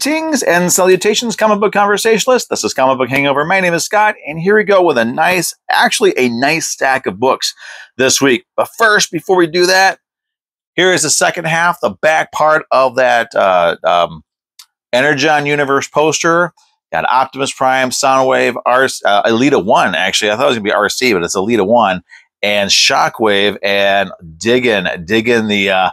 Greetings and salutations, comic book conversationalists. This is Comic Book Hangover. My name is Scott, and here we go with a nice stack of books this week. But first, before we do that, here is the second half, the back part of that Energon Universe poster. Got Optimus Prime, Soundwave, Elita 1, actually. I thought it was going to be RC, but it's Elita 1. And Shockwave, and digging the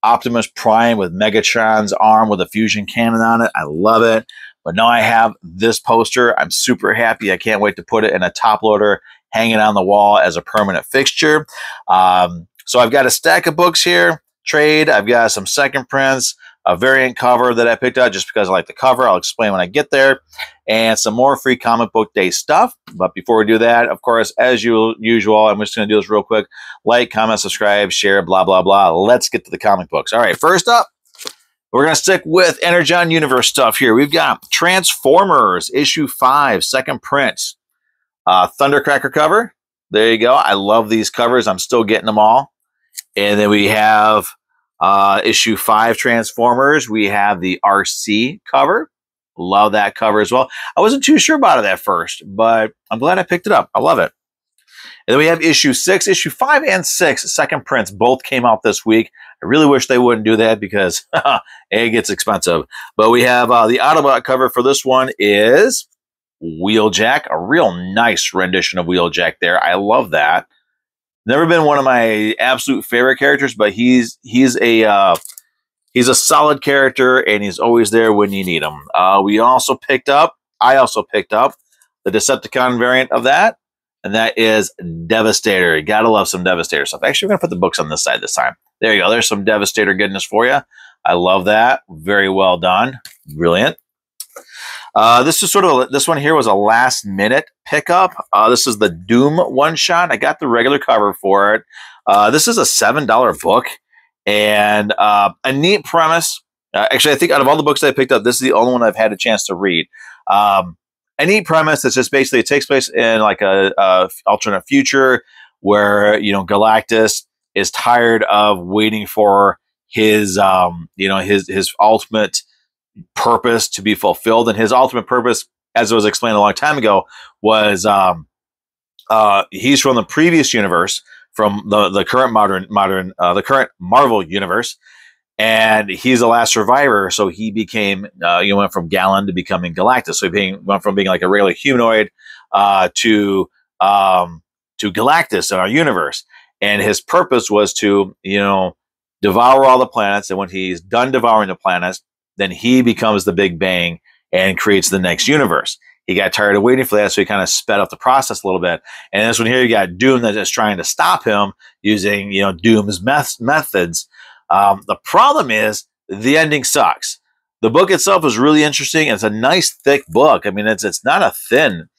Optimus Prime with Megatron's arm with a fusion cannon on it. I love it. But now I have this poster. I'm super happy. I can't wait to put it in a top loader, hanging on the wall as a permanent fixture. So I've got a stack of books here, trade. I've got some second prints, a variant cover that I picked out just because I like the cover. I'll explain when I get there. And some more free comic book day stuff. But before we do that, of course, as usual, I'm just going to do this real quick. Like, comment, subscribe, share, blah, blah, blah. Let's get to the comic books. All right, first up, we're going to stick with Energon Universe stuff here. We've got Transformers, issue 5, second print. Thundercracker cover. There you go. I love these covers. I'm still getting them all. And then we have issue 5 Transformers. We have the RC cover. Love that cover as well. I wasn't too sure about it at first, but I'm glad I picked it up. I love it. And then we have issue 6, issue 5 and 6, second prints. Both came out this week. I really wish they wouldn't do that because it gets expensive. But we have the Autobot cover for this one is Wheeljack, a real nice rendition of Wheeljack there. I love that. Never been one of my absolute favorite characters, but he's a solid character, and he's always there when you need him. I also picked up the Decepticon variant of that, and that is Devastator. You gotta love some Devastator stuff. Actually, we're gonna put the books on this side this time. There you go. There's some Devastator goodness for you. I love that. Very well done. Brilliant. This one here was a last minute pickup. This is the Doom one shot. I got the regular cover for it. This is a $7 book. And a neat premise. Actually, I think out of all the books I picked up, this is the only one I've had a chance to read. A neat premise that's just basically, it takes place in like a alternate future where, you know, Galactus is tired of waiting for his ultimate purpose to be fulfilled. And his ultimate purpose, as it was explained a long time ago, was he's from the previous universe, from the current the current Marvel universe, and he's the last survivor. So he became, went from Gallon to becoming Galactus. So he went from being like a regular humanoid to Galactus in our universe. And his purpose was to, devour all the planets. And when he's done devouring the planets, then he becomes the Big Bang and creates the next universe. He got tired of waiting for that, so he kind of sped up the process a little bit. And this one here, you got Doom that is trying to stop him using, Doom's methods. The problem is the ending sucks. The book itself is really interesting. It's a nice, thick book. I mean, it's not a thin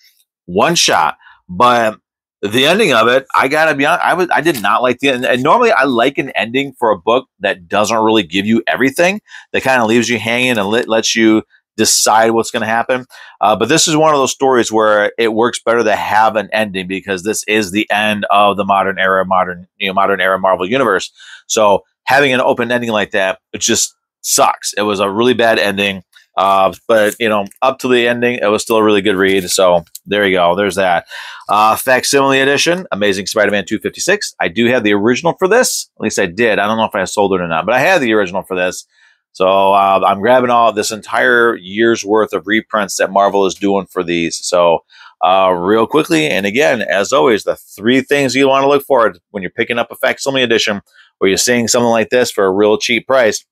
one shot, but the ending of it, I gotta be honest, I did not like the end. And normally I like an ending for a book that doesn't really give you everything, that kind of leaves you hanging and lets you decide what's going to happen. But this is one of those stories where it works better to have an ending, because this is the end of the modern era Marvel universe. So having an open ending like that, it just sucks. It was a really bad ending. But up to the ending, it was still a really good read. So there you go. There's that. Facsimile edition, Amazing Spider-Man 256. I do have the original for this. At least I did. I don't know if I sold it or not, but I had the original for this. So I'm grabbing all this entire year's worth of reprints that Marvel is doing for these. So real quickly, and again, as always, the 3 things you want to look for when you're picking up a facsimile edition, or you're seeing something like this for a real cheap price,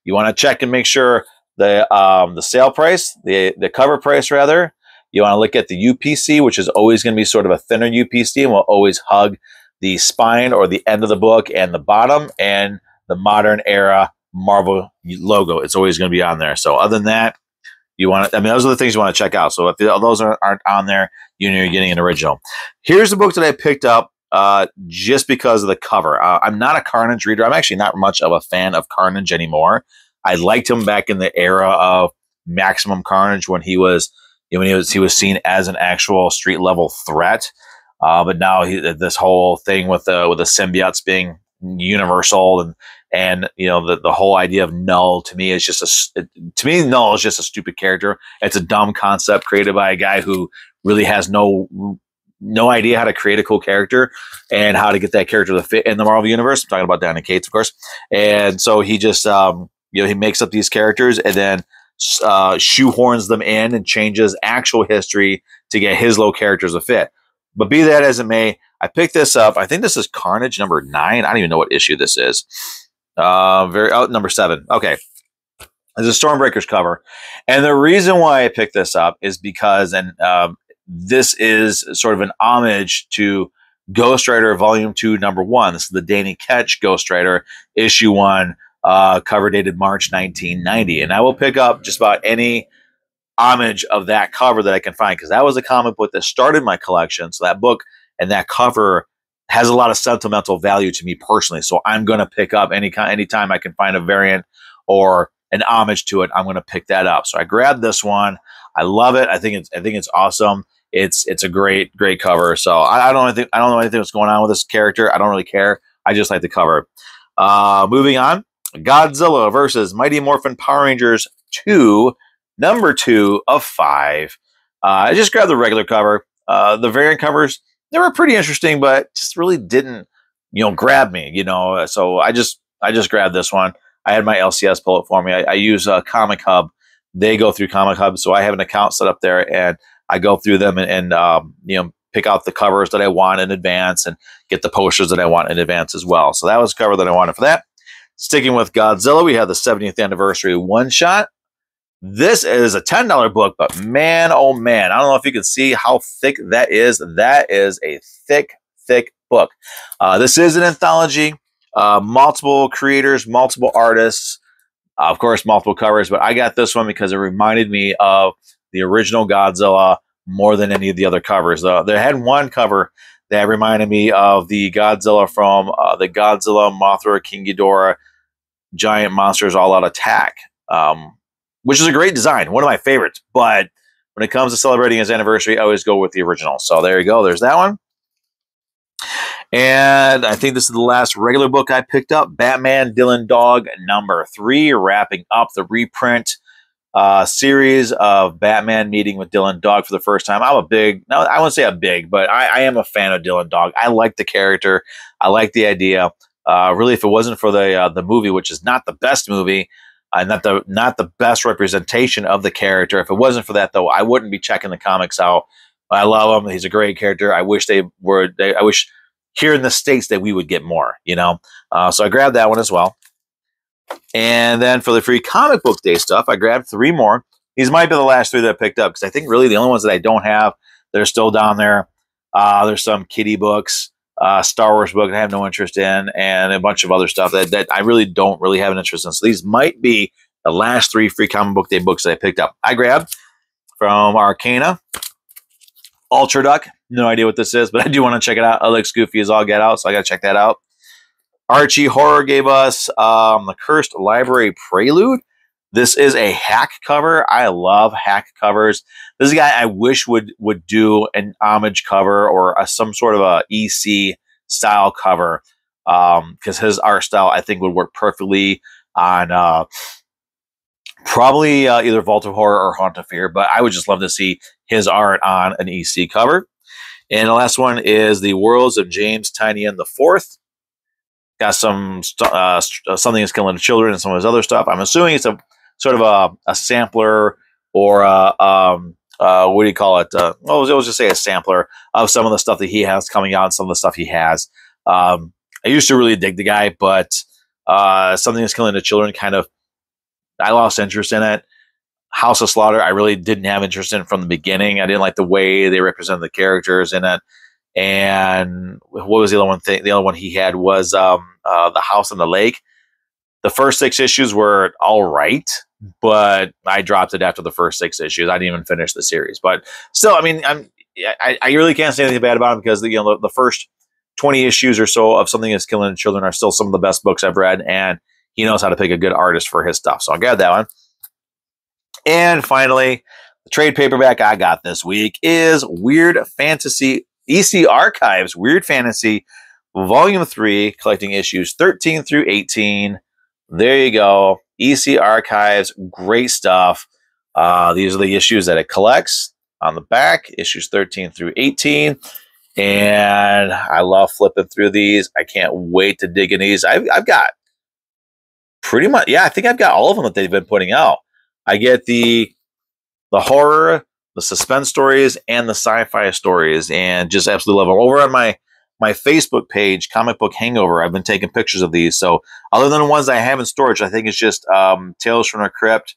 you want to check and make sure the sale price, the cover price rather. You want to look at the UPC, which is always going to be sort of a thinner UPC and will always hug the spine or the end of the book and the bottom, and the modern era Marvel logo. It's always going to be on there. So other than that, those are the things you want to check out. So if those aren't on there, you're getting an original. Here's the book that I picked up just because of the cover. I'm not a Carnage reader. I'm actually not much of a fan of Carnage anymore. I liked him back in the era of Maximum Carnage when he was seen as an actual street level threat. But now this whole thing with the symbiotes being universal, and you know, the whole idea of Null to me is just to me Null is just a stupid character. It's a dumb concept created by a guy who really has no idea how to create a cool character and how to get that character to fit in the Marvel universe. I'm talking about Donny Cates, of course. And so he just, he makes up these characters and then shoehorns them in and changes actual history to get his low characters to fit. But be that as it may, I picked this up. I think this is Carnage number 9. I don't even know what issue this is. Number 7. Okay. It's a Stormbreakers cover. And the reason why I picked this up is because, this is sort of an homage to Ghost Rider Volume 2, Number 1. This is the Danny Ketch Ghost Rider, Issue 1, cover dated March 1990. And I will pick up just about any homage of that cover that I can find, because that was a comic book that started my collection. So that book and that cover has a lot of sentimental value to me personally. So I'm going to pick up anytime I can find a variant or an homage to it, I'm going to pick that up. So I grabbed this one. I love it. I think it's awesome. It's a great cover. So I don't know anything what's going on with this character. I don't really care. I just like the cover. Moving on, Godzilla versus Mighty Morphin Power Rangers 2, number 2 of 5. I just grabbed the regular cover. The variant covers, they were pretty interesting, but just really didn't, grab me. So I just grabbed this one. I had my LCS pull it for me. I use Comic Hub. They go through Comic Hub, so I have an account set up there, and I go through them and pick out the covers that I want in advance and get the posters that I want in advance as well. So that was the cover that I wanted for that. Sticking with Godzilla, we have the 70th anniversary one-shot. This is a $10 book, but man, oh man, I don't know if you can see how thick that is. That is a thick book. This is an anthology, multiple creators, multiple artists, of course, multiple covers, but I got this one because it reminded me of the original Godzilla more than any of the other covers. They had one cover that reminded me of the Godzilla from the Godzilla, Mothra, King Ghidorah, Giant Monsters All Out Attack, which is a great design, one of my favorites. But when it comes to celebrating his anniversary, I always go with the original. So there you go. There's that one. And I think this is the last regular book I picked up, Batman Dylan Dog number 3, wrapping up the reprint series of Batman meeting with Dylan Dog for the first time. I wouldn't say a big, but I am a fan of Dylan Dog. I like the character. I like the idea. Really, if it wasn't for the movie, which is not the best movie, not the best representation of the character. If it wasn't for that, though, I wouldn't be checking the comics out. I love him. He's a great character. I wish I wish here in the States that we would get more, So I grabbed that one as well. And then for the free comic book day stuff, I grabbed 3 more. These might be the last 3 that I picked up, because I think really the only ones that I don't have that are still down there. There's some kiddie books, Star Wars book I have no interest in, and a bunch of other stuff that I really don't really have an interest in. So these might be the last 3 free comic book day books that I picked up. I grabbed from Arcana, Ultra Duck. No idea what this is, but I do want to check it out. It looks goofy as all get out, so I got to check that out. Archie Horror gave us the Cursed Library Prelude. This is a hack cover. I love hack covers. This is a guy I wish would do an homage cover or some sort of a EC style cover, because his art style I think would work perfectly on probably either Vault of Horror or Haunt of Fear. But I would just love to see his art on an EC cover. And the last one is the Worlds of James Tynion IV. Got some Something is Killing the Children and some of his other stuff. I'm assuming it's a sort of a sampler or what do you call it? We'll just say a sampler of some of the stuff that he has coming out and some of the stuff he has. I used to really dig the guy, but Something is Killing the Children I lost interest in it. House of Slaughter, I really didn't have interest in from the beginning. I didn't like the way they represented the characters in it. And what was the other one? The other one he had was The House on the Lake. The first 6 issues were all right, but I dropped it after the first 6 issues. I didn't even finish the series. But still, I mean, I really can't say anything bad about him, because the first 20 issues or so of Something is Killing Children are still some of the best books I've read, and he knows how to pick a good artist for his stuff. So I got that one. And finally, the trade paperback I got this week is Weird Fantasy EC Archives, Weird Fantasy Volume 3, collecting issues 13 through 18. There you go. EC Archives, great stuff. These are the issues that it collects on the back, issues 13 through 18. And I love flipping through these. I can't wait to dig in these. I've got pretty much, yeah, I think I've got all of them that they've been putting out. I get the horror, the suspense stories, and the sci-fi stories, and just absolutely love them. Over on my Facebook page, Comic Book Hangover, I've been taking pictures of these. So other than the ones I have in storage, I think it's just Tales from the Crypt,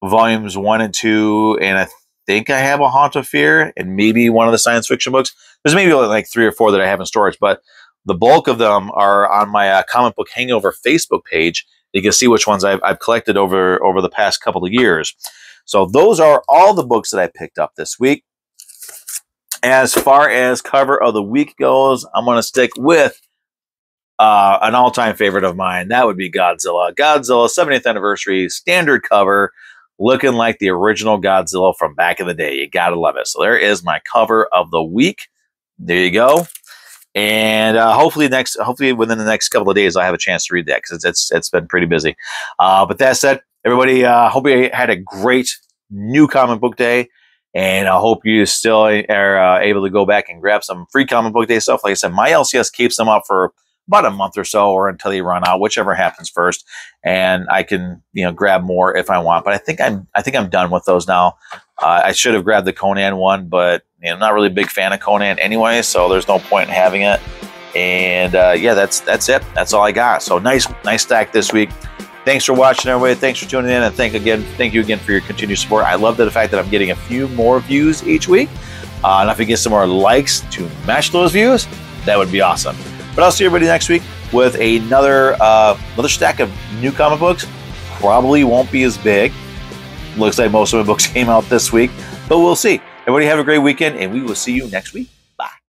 volumes 1 and 2, and I think I have A Haunt of Fear, and maybe one of the science fiction books. There's maybe like 3 or 4 that I have in storage, but the bulk of them are on my Comic Book Hangover Facebook page. You can see which ones I've collected over the past couple of years. So those are all the books that I picked up this week. As far as cover of the week goes, I'm going to stick with an all-time favorite of mine. That would be Godzilla. Godzilla 70th anniversary, standard cover, looking like the original Godzilla from back in the day. You got to love it. So there is my cover of the week. There you go. And hopefully within the next couple of days, I have a chance to read that because it's been pretty busy. But that said, everybody, hope you had a great new comic book day. And I hope you still are able to go back and grab some free comic book day stuff. Like I said, my LCS keeps them up for about a month or so, or until they run out, whichever happens first. And I can, grab more if I want. But I think I'm done with those now. I should have grabbed the Conan one, but I'm not really a big fan of Conan anyway, so there's no point in having it. And yeah, that's it. That's all I got. So nice stack this week. Thanks for watching, everybody. Thanks for tuning in, and thank you again for your continued support. I love the fact that I'm getting a few more views each week. And if we get some more likes to match those views, that would be awesome. But I'll see everybody next week with another stack of new comic books. Probably won't be as big. Looks like most of my books came out this week, but we'll see. Everybody have a great weekend, and we will see you next week.